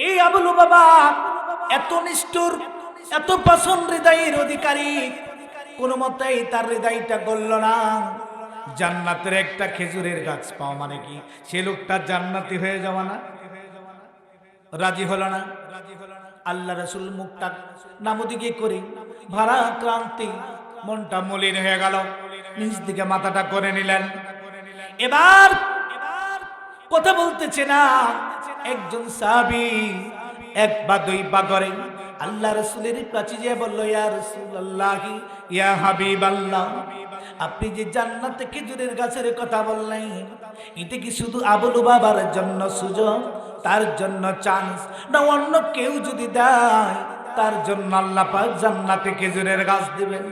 এই আবু লুবাবা এত নিষ্ঠুর, এত পছন্দ হৃদয়ের অধিকারী, কোন মতেই তার হৃদয়টা গলল না। জান্নাতের একটা খেজুরের গাছ পাওয়া মানে কি সে লোকটা জান্নাতি হয়ে যাওয়া না? রাজি হলো না। আল্লাহ রাসূল মুখটা নামদিকে করে ভাড়া ক্রান্তি, মনটা মলিন হয়ে গেল, নিজ দিকে মাথাটা করে নিলেন। এবার কথা বলতেছে না। একজন সাহাবী এক বা দুই পা করে আল্লাহ রাসূলের কাছে যেয়ে বলল, ইয়া রাসূলুল্লাহ, ইয়া হাবিবাল্লাহ, আপনি যে জান্নাতে খেজুরের গাছের কথা বললেন, এটা কি শুধু আবু লুবাবার জন্য সুযোগ, তার জন্য চান্স, না অন্য কেউ যদি দেয় তার জন্য আল্লাহ পাক জান্নাতে খেজুরের গাছ দিবেন?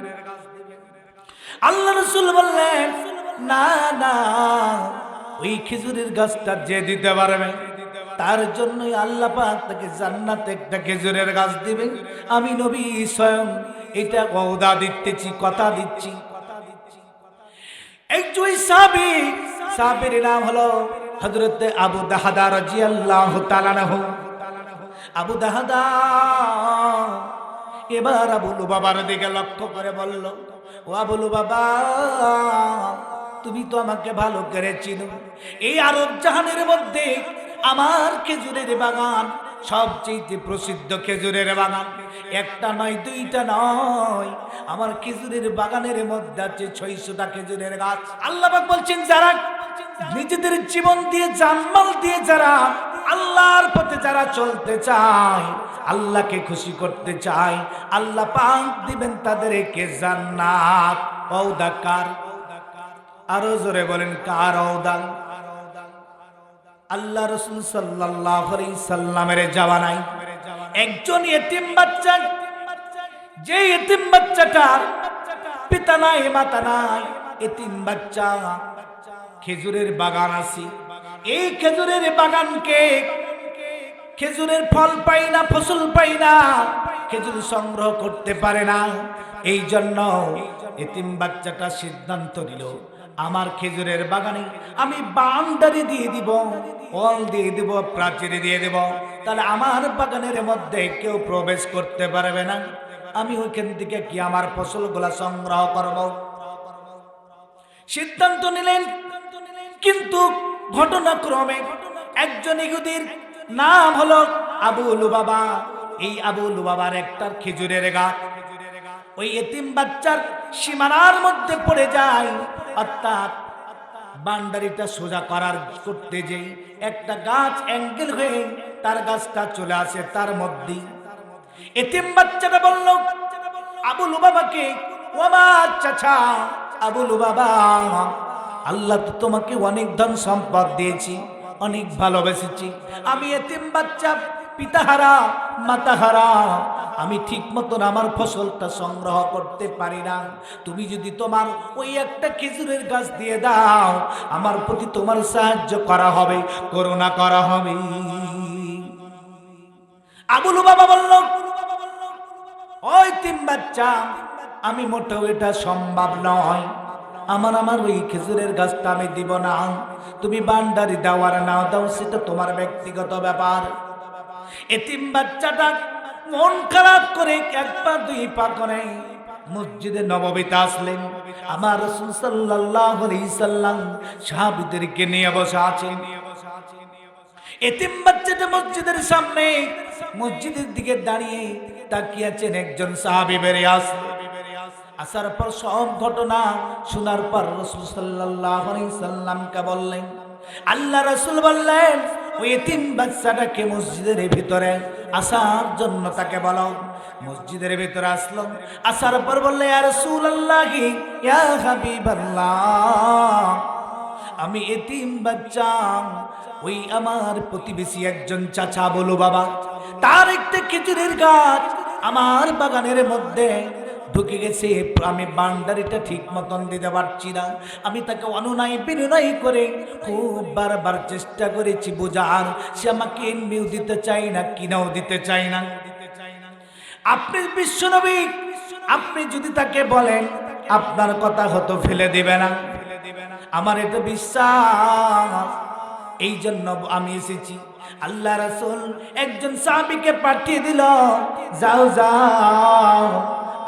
আল্লাহ রাসূল বললেন, না না, ওই খেজুরের গাছটা যে দিতে পারবে তার জন্যই আল্লাহ পাক তাকে জান্নাতে একটা খেজুরের গাছ দিবে। আমি নবী স্বয়ং এটা ওয়াদা দিতেছি, কথা দিচ্ছি। একজন সাহাবী, সাহাবীর নাম হলো হযরত আবু দাহদা রাদিয়াল্লাহু তাআলা আনহু। আবু দাহদা এবার আবু লুবাবার দিকে লক্ষ্য করে বলল, ও আবু লুবাবা, তুমি তো আমাকে ভালো করে চিনো। এই আরব জাহানের মধ্যে আমার খেজুরের বাগান সবচেয়ে প্রসিদ্ধ খেজুরের বাগান, একটা নয়, দুইটা নয়, আমার খেজুরের বাগানের মধ্যে আছে 600টা খেজুরের গাছ। আল্লাহ পাক বলছেন, যারা নিজেদের জীবন দিয়ে, জানমাল দিয়ে যারা আল্লাহর পথে যারা চলতে চায়, আল্লাহকে খুশি করতে চায়, আল্লাহ পাক দিবেন তাদেরকে জান্নাত। ওয়াদা কার? আরো জোরে বলেন, কার ওয়াদা? আল্লাহ রাসূল সাল্লাল্লাহু আলাইহি সাল্লামের জামানায় একজন ইতিম বাচ্চা, যে ইতিম বাচ্চাটার পিতা নাই, মাতা নাই, ইতিম বাচ্চা, খেজুরের বাগান আছে। এই খেজুরের বাগানকে খেজুরের ফল পাই না, ফসল পাই না, খেজুর সংগ্রহ করতে পারে না। এই জন্য এতিম বাচ্চাটা সিদ্ধান্ত নিল, আমার খেজুরের বাগানে আমি বাউন্ডারি দিয়ে দিব, ওয়াল দিয়ে দিব, প্রাচীর দিয়ে দেব, তাহলে আমার বাগানের মধ্যে কেউ প্রবেশ করতে পারবে না, আমি ওইখান থেকে কি আমার ফসলগুলা সংগ্রহ করব। সিদ্ধান্ত নিলেন। কিন্তু ঘটনাক্রমে একজন ইহুদির নাম হলো আবু লুবাবা, এই আবু লুবাবার একটা খেজুরের গাছ ওই এতিম বাচ্চার সীমানার মধ্যে পড়ে যায়। অর্থাৎ বাউন্ডারিটা সোজা করতে যেই একটা গাছ অ্যাঙ্গেল হয়ে তার গাছটা চলে আসে তার মধ্যে। এতিম বাচ্চাটা বলল আবু লুবাবাকে, ও আমার চাচা আবু লুবাবা, আল্লাহ তো তোমাকে অনেক ধন সম্পদ দিয়েছি, অনেক ভালোবেসেছি, আমি এতিম বাচ্চা, পিতাহারা, মাতাহারা, আমি ঠিক মতন আমার ফসলটা সংগ্রহ করতে পারি না। তুমি যদি তোমার ওই একটা খেজুরের গাছ দিয়ে দাও, আমার প্রতি তোমার সাহায্য করা হবে, করুণা করা হবে। আবু লুবাবা বলল, ওই তিন বাচ্চা, আমি মোটেও এটা সম্ভব নয়, আমার ওই খেজুরের গাছটা আমি দিব না, তুমি বান্ডারি দাও আর না দাও সেটা তোমার ব্যক্তিগত ব্যাপার। এতিম বাচ্চাটা মন খারাপ করে এক পা দুই পা করে মসজিদে নববীতে আসলেন। আমার রাসূল সাল্লাল্লাহু আলাইহি সাল্লাম সাহাবীদেরকে নিয়ে বসে আছেন। এতিম বাচ্চাটা মসজিদের সামনে, মসজিদের দিকে দাঁড়িয়ে তাকিয়ে আছেন। একজন সাহাবী বেরিয়ে আসলেন। আসার পর সব ঘটনা শোনার পর রাসূল সাল্লাল্লাহু আলাইহি সাল্লামকে বললেন, আল্লাহ রাসূল বললেন, ওই এতিম বাচ্চাটাকে মসজিদের ভিতরে আসার জন্য তাকে বলো। মসজিদের ভিতরে আসলো। আসার পর বললে, ইয়া রাসূলুল্লাহ, ইয়া হাবিবাল্লাহ, আমি এতিম বাচ্চা, ওই আমার প্রতিবেশী একজন চাচা বলো বাবা, তার একটা খেজুরের গাছ আমার বাগানের মধ্যে ঢুকে গেছে, আমি বাউন্ডারিটা ঠিক মতন দিতে পারছি না। আমি তাকে অনুনয় বিনয় করে খুব বারবার চেষ্টা করেছি বোঝার, সে আমাকে এমনিও দিতে চাই না, কিনাও দিতে চাই না। আপনি বিশ্বনবী, আপনি যদি তাকে বলেন আপনার কথা হয়তো ফেলে দিবে না, আমার এটা বিশ্বাস, এই জন্য আমি এসেছি। আল্লাহ রাসূল একজন সাহাবীকে পাঠিয়ে দিল, যাও যাও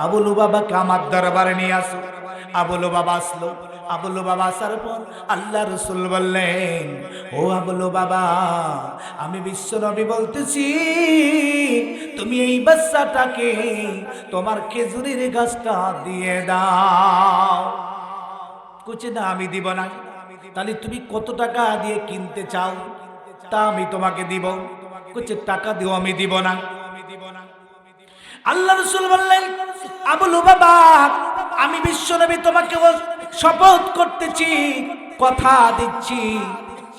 আবু লুবাবাকে আমার দরবারে নিয়ে আসো। আবু লুবাবা আসলো। আবু লুবাবা আসার পর আল্লাহ রাসূল বললেন, ও আবু লুবাবা, আমি বিশ্ব নবী বলতেছি, তুমি এই বাচ্চাটাকে তোমার খেজুরের গাছটা দিয়ে দাও। কুচি না, আমি দিব না। তাহলে তুমি কত টাকা দিয়ে কিনতে চাও? তা আমি তোমাকে দিব। কুচি টাকা দিও, আমি দিব না। আল্লাহ রাসূল বললেন, আবু লুবাবা, আমি বিশ্বনবী তোমাকে শপথ করতেছি, কথা দিচ্ছি,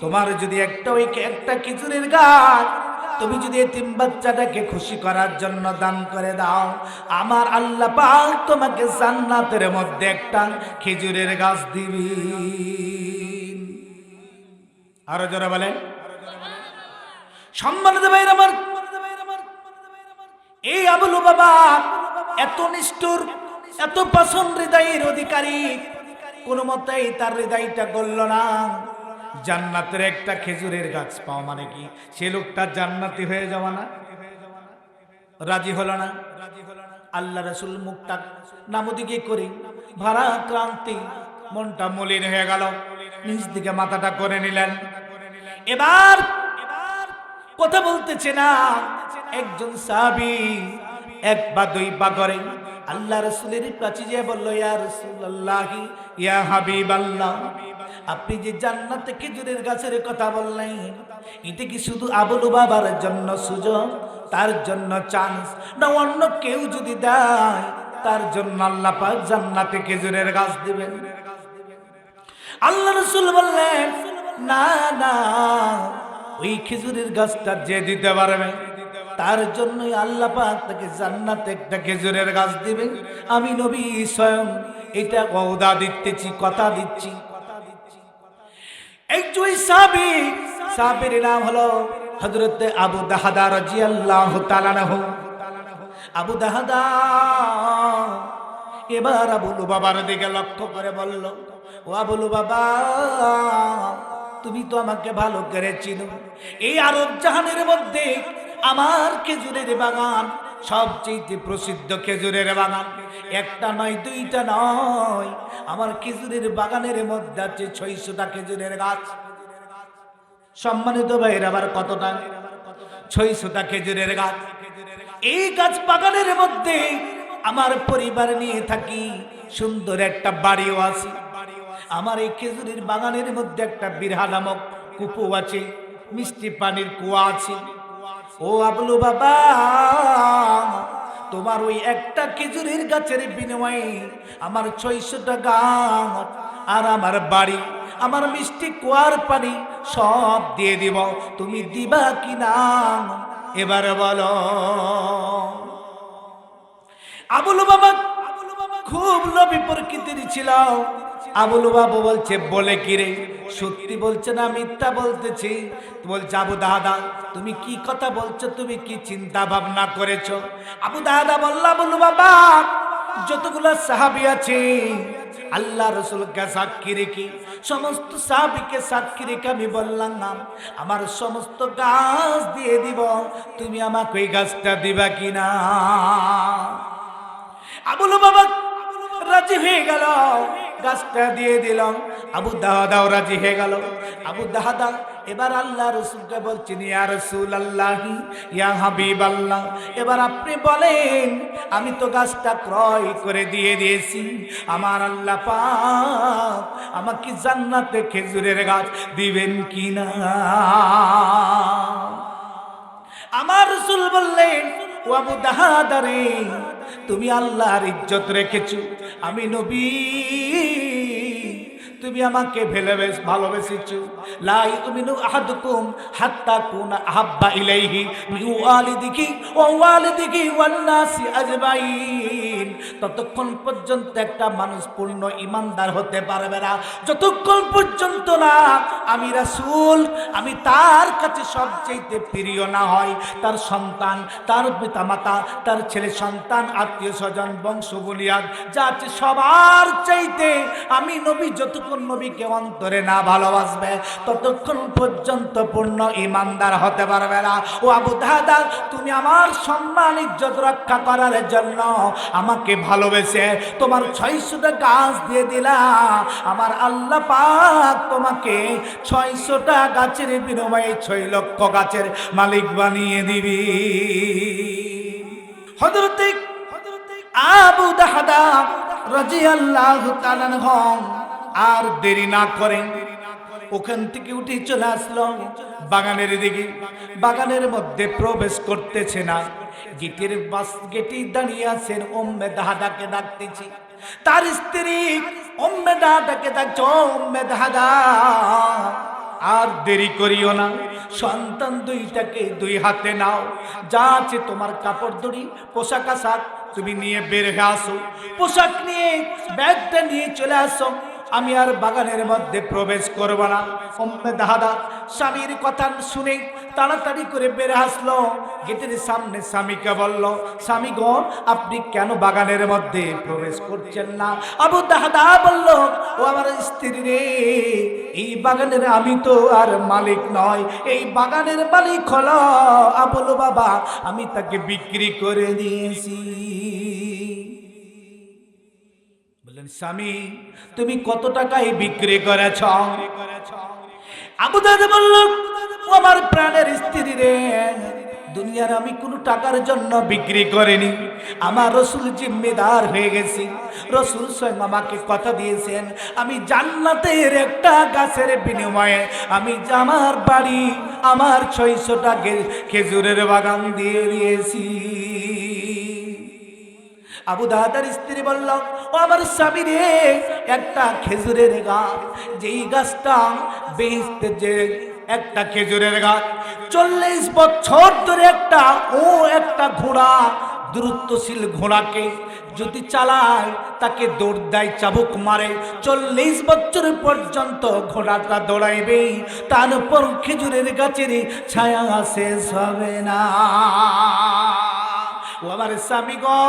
তোমার যদি একটা খেজুরের গাছ তুমি যদি এতিম বাচ্চাটাকে খুশি করার জন্য দান করে দাও, আমার আল্লাহ পাক তোমাকে জান্নাতের মধ্যে একটা খেজুরের গাছ দিবেন। আরো জোরে বলেন। সম্মানিত ভাইরা আমার, এই আবু লুবাবা এত নিষ্ঠুর, এত পছন্দ হৃদয়ের অধিকারী, কোন মতেই তার হৃদয়টা গলল না। জান্নাতের একটা খেজুরের গাছ পাওয়া মানে কি সে লোকটা জান্নাতি হয়ে যাওয়া না? রাজি হলো না। আল্লাহ রাসূল মুখটা নামদিকে করে ভারা ক্রান্তি, মনটা মলিন হয়ে গেল, নিজ দিকে মাথাটা করে নিলেন। এবার কথা বলতেছে না। একজন সাহাবী এক বা দুই পা করে আল্লাহ রাসূলের কাছে যেয়ে বলল, ইয়া রাসূলুল্লাহি, ইয়া হাবিবাল্লাহ, আপনি যে জান্নাতে খেজুরের গাছের কথা বললেন, এটা কি শুধু আবু লুবাবার জন্য সুযোগ, তার জন্য চান্স, না অন্য কেউ যদি দেয় তার জন্য আল্লাহ পাক জান্নাতে খেজুরের গাছ দিবেন? আল্লাহ রাসূল বললেন, না না, ওই খেজুরের গাছটা যে দিতে পারবে তার জন্যই আল্লাহ পাক তাকে জান্নাতে একটা খেজুরের গাছ দিবে। আমি নবী স্বয়ং এটা ওয়াদা দিতেছি, কথা দিচ্ছি। একজন সাহাবীর নাম হলো হযরত আবু দাহদা রাদিয়াল্লাহু তাআলা আনহু। আবু দাহদা এবার আবু লুবাবার দিকে লক্ষ্য করে বলল, ও আবু লুবাবা, তুমি তো আমাকে ভালো করে চিনো। এই আরব জাহানের মধ্যে আমার খেজুরের বাগান সবচেয়ে প্রসিদ্ধ খেজুরের বাগান, একটা নয়, দুইটা নয়, আমার খেজুরের বাগানের মধ্যে আছে 600টা খেজুরের গাছ। সম্মানিত ভাইয়ের আবার কতটা? 600টা খেজুরের গাছ। এই গাছ বাগানের মধ্যে আমার পরিবার নিয়ে থাকি, সুন্দর একটা বাড়িও আছে। আমার এই খেজুরের বাগানের মধ্যে একটা বিরহা নামক কূপও আছে, মিষ্টি পানির কুয়া আছে। ও আবু লুবাবা, তোমার ওই একটা খেজুরের গাছের বিনিময়ে আমার 600টা গাছ আর আমার বাড়ি, আমার মিষ্টি কুয়ার পানি সব দিয়ে দিব, তুমি দিবা কিনা এবার বলো? আবু লুবাবা খুব লোভী প্রকৃতির ছিল। আবু লুবাবা বলছে, বলে কি রে, সত্যি বলছে না মিথ্যা বলতেছি? বলছে, আবু দাহদা, তুমি কি কথা বলছো, তুমি কি চিন্তা ভাবনা করেছো? আবু দাহদা বলল, আবু লুবাবা, যতগুলো সাহাবী আছে আল্লাহ রাসূলকে সাক্ষী রেখে, সমস্ত সাহাবীকে সাক্ষী রেখে আমি বললাম, আমার সমস্ত গাছ দিয়ে দিব, তুমি আমাকে ওই গাছটা দিবা কিনা? আবু লুবাবা রাজি হয়ে গেল, গাছটা দিয়ে দিলাম। আবু দাহদাও রাজি হয়ে গেল। আবু দাহদা এবার আল্লাহ রাসূলকে বলছেন, ইয়া রাসূলুল্লাহি, ইয়া হাবিবাল্লাহ, এবার আপনি বলেন, আমি তো গাছটা ক্রয় করে দিয়ে দিয়েছি, আমার আল্লাহ পাক আমাকে জান্নাতে খেজুরের গাছ দিবেন কিনা? আমার রাসূল বললেন, ও আবু দাহদা রে, তুমি আল্লাহর ইজ্জত রেখেছো, আমি নবী, তুমি আমাকে ভালোবেসেছো। লা ইউমিনু আহাদুকুম হাত্তা কুনা আহাব্বা ইলাইহি মিন ওয়ালিদিহি ওয়া ওয়ালিদিহি ওয়ান নাসি আজমাইন। দিন ততক্ষণ পর্যন্ত একটা মানুষ পূর্ণ ইমানদার হতে পারবে না, যতক্ষণ পর্যন্ত না আমি রাসূল, আমি তার কাছে সবচেয়ে প্রিয় না হয়। তার সন্তান, তার পিতামাতা, তার ছেলে সন্তান, আত্মীয় স্বজন, বংশ বুনিয়াদ যা আছে সবার চাইতে আমি নবী যতক্ষণ নবীকে অন্তরে না ভালোবাসবে ততক্ষণ পর্যন্ত পূর্ণ ইমানদার হতে পারবে না। ও আবু দাহদা, তুমি আমার সম্মান ইজ্জত রক্ষা করার জন্য আমাকে ভালোবেসে তোমার 600টা গাছ দিয়ে দিলা, আমার আল্লাহ পাক তোমাকে 600টা গাছের বিনিময়ে 6 লক্ষ গাছের মালিক বানিয়ে দিবি। হযরত আবু দাহদা রাদিয়াল্লাহু তাআলা আনহু আর দেরি না করেন ওখান থেকে উঠে চলে আসলো বাগানের দিকে। বাগানের মধ্যে প্রবেশ করতেছে না, গেটে দাঁড়িয়ে আছেন উম্মে দাহদাকে ডাকতেছি। তার স্ত্রী উম্মে দাহদাকে ডাকছো, উম্মে দাহদা আর দেরি করিও না, সন্তান দুইটাকে দুই হাতে নাও, যা আছে তোমার কাপড় দড়ি পোশাক আশাক তুমি নিয়ে বের হয়ে আসো, পোশাক নিয়ে ব্যাগটা নিয়ে চলে আসো, আমি আর বাগানের মধ্যে প্রবেশ করব না। উম্মে দাহদা স্বামীর কথা শুনে তাড়াতাড়ি করে বের আসলো, গেটের সামনে স্বামীকে বলল, স্বামী গো, আপনি কেন বাগানের মধ্যে প্রবেশ করছেন না? আবু দাহদা বলল, ও আমার স্ত্রী রে, এই বাগানের আমি তো আর মালিক নয়, এই বাগানের মালিক হলো আবুল বাবা, আমি তাকে বিক্রি করে দিয়েছি। বললেন, স্বামী তুমি কত টাকায় বিক্রি করেছ? আবু দাহদা বলল, ও আমার প্রাণের স্ত্রী রে, দুনিয়ার আমি কোনো টাকার জন্য বিক্রি করিনি, আমার রসুল জিম্মেদার হয়ে গেছি। রসুল স্বয়ং আমাকে কথা দিয়েছেন, আমি জান্নাতের একটা গাছের বিনিময়ে আমি আমার বাড়ি, আমার 600টা খেজুরের বাগান দিয়ে দিয়েছি। আবু দাহদার স্ত্রী বলল, ও আমার স্বামী রে, একটা খেজুরের গাছ, যেই গাছটা বেচতে, যে একটা খেজুরের গাছ 40 বছর ধরে একটা ঘোড়া, দ্রুতশীল ঘোড়াকে যদি চালায় তাকে দৌড় দেয়, চাবুক মারে, 40 বছর পর্যন্ত ঘোড়াটা দৌড়াইবে, তার উপর খেজুরের গাছের ছায়া শেষ হবে না। ও আমার স্বামী গো,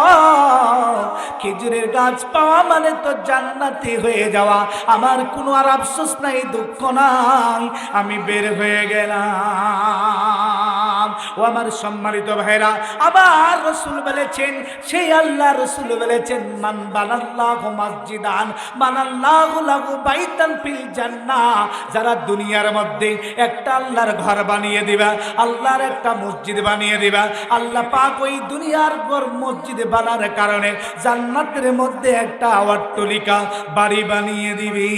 খেজুরের গাছ পাওয়া মানে তো জান্নাতি হয়ে যাওয়া, আমার কোনো আর আফসোস নাই, দুঃখ নাই, আমি বের হয়ে গেলাম। ও আমার সম্মানিত ভাইরা, আবার রসুল বলেছেন, সেই আল্লাহ রসুল বলেছেন, মান বানাল্লাহু মসজিদান বানাল্লাহু লাহু বাইতান ফিল জান্নাহ, যারা দুনিয়ার মধ্যে একটা আল্লাহর ঘর বানিয়ে দিবা, আল্লাহর একটা মসজিদ বানিয়ে দিবা, আল্লাহ পাক ওই দুনিয়ার ঘর মসজিদ বানার কারণে জান্নাতের মধ্যে একটা অট্টালিকা বাড়ি বানিয়ে দিবি।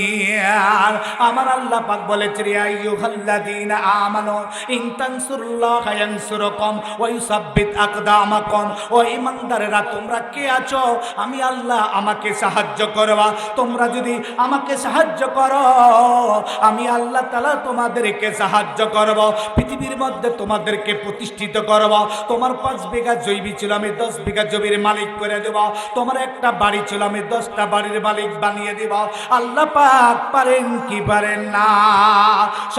আর আমার আল্লাহ পাক বলেছেন, ইয়া আইয়ুহাল্লাযীনা আমানু ইন তানসুরুল্লাহা ইয়ানসুরকুম ওয়া ইউসাব্বিত আকদামাকুম। ও ঈমানদারেরা, তোমরা কে আছো? আমি আল্লাহ আমাকে সাহায্য করবা, তোমরা যদি আমাকে সাহায্য করো আমি আল্লাহ তাআলা তোমাদেরকে সাহায্য করব, পৃথিবীর মধ্যে তোমাদেরকে প্রতিষ্ঠিত করব। তোমার 5 বিঘা জমি ছিল, আমি 10 বিঘা জমির মালিক করে দেব, তোমার একটা বাড়ি ছিল, আমি 10টা বাড়ির মালিক বানিয়ে দেব। আল্লাহ পাক পারেন কি পারেন না?